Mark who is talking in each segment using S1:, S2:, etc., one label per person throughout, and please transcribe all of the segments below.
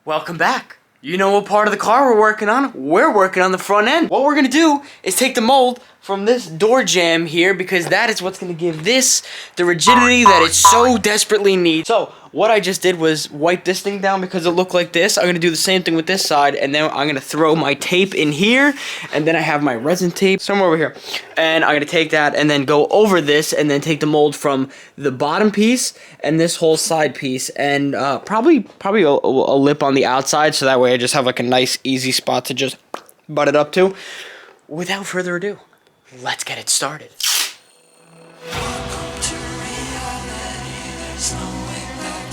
S1: Welcome back. You know what part of the car we're working on? We're working on the front end. What we're gonna do is take the mold from this door jamb here because that is what's gonna give this the rigidity that it so desperately needs. So what I just did was wipe this thing down because it looked like this. I'm gonna do the same thing with this side, and then I'm gonna throw my tape in here, and then I have my resin tape somewhere over here. And I'm gonna take that and then go over this and then take the mold from the bottom piece and this whole side piece and probably a lip on the outside, so that way I just have like a nice easy spot to just butt it up to. Without further ado, let's get it started.
S2: Welcome to reality, there's no way back.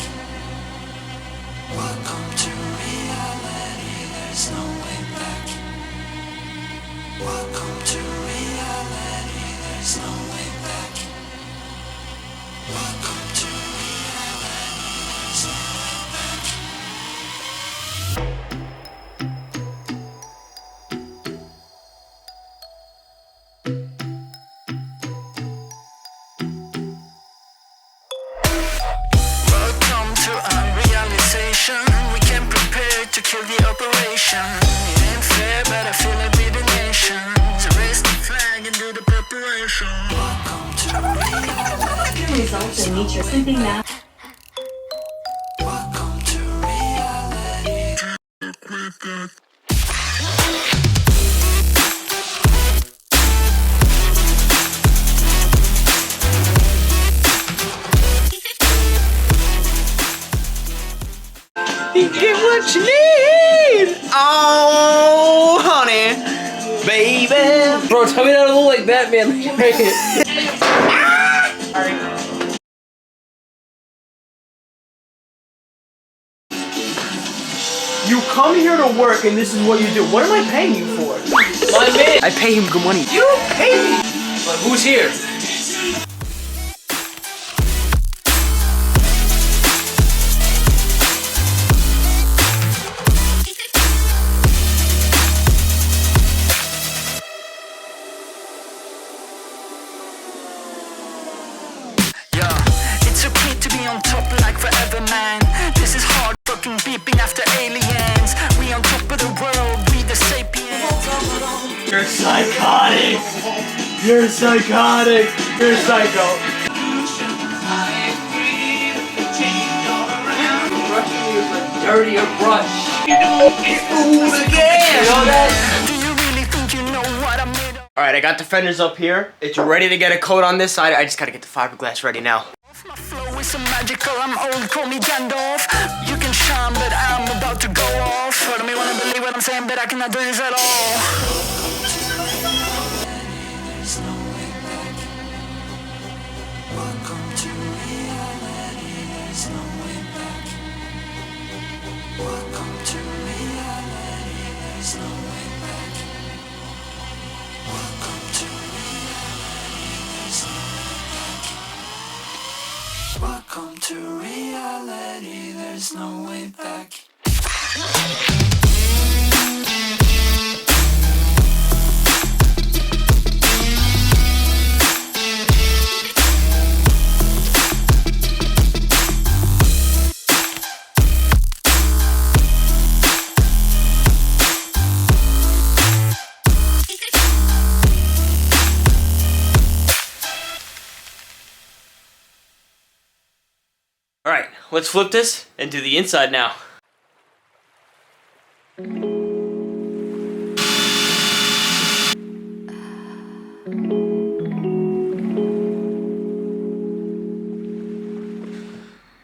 S2: Welcome to reality, there's no way back. Welcome to reality, there's no way back. Welcome to reality, there's no way back. Welcome to unrealization. We came prepared to kill the operation. It ain't fair, but I feel like we're the nation. So raise the flag and do the preparation. Welcome to reality.
S3: Results and meet your sleeping map.
S2: Welcome to reality.
S1: You get what you need. Oh, honey, baby. Bro, tell me not to look like Batman. You come here to work and this is what you do. What am I paying you for? My man. I pay him good money. You pay me. But who's here?
S2: It's okay to be on top like forever, man. This is hard fucking beeping after aliens. We on top of the world, we the sapiens.
S1: You're psychotic. You're psychotic. You're psycho. Brushing me with a dirtier brush. Ooh, again. You know that?
S2: Do you really think you know what I'm made of?
S1: All right, I got the fenders up here. It's ready to get a coat on this side. I just gotta get the fiberglass ready now.
S2: My flow is so magical, I'm old, call me Gandalf. You can shine, but I'm about to go off. I don't wanna believe what I'm saying, but I cannot do this at all. There's no way back. Welcome to reality, there's no way back. Welcome to reality, there's no way back. Welcome to reality, there's no way back. Welcome to reality, there's no way back.
S1: All right, let's flip this and do the inside now.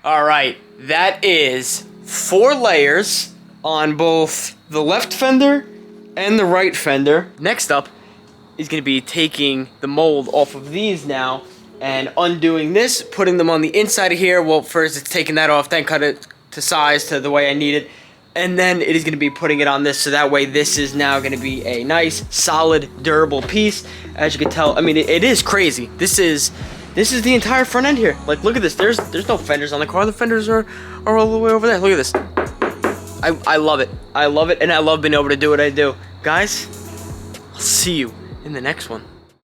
S1: All right, that is 4 layers on both the left fender and the right fender. Next up is gonna be taking the mold off of these now and undoing this, putting them on the inside of here. Well, first it's taking that off, then cut it to size to the way I need it. And then it is gonna be putting it on this, so that way this is now gonna be a nice, solid, durable piece. As you can tell, I mean, it is crazy. This is the entire front end here. Like, look at this. There's no fenders on the car. The fenders are all the way over there. Look at this. I love it. I love it, and I love being able to do what I do. Guys, I'll see you in the next one.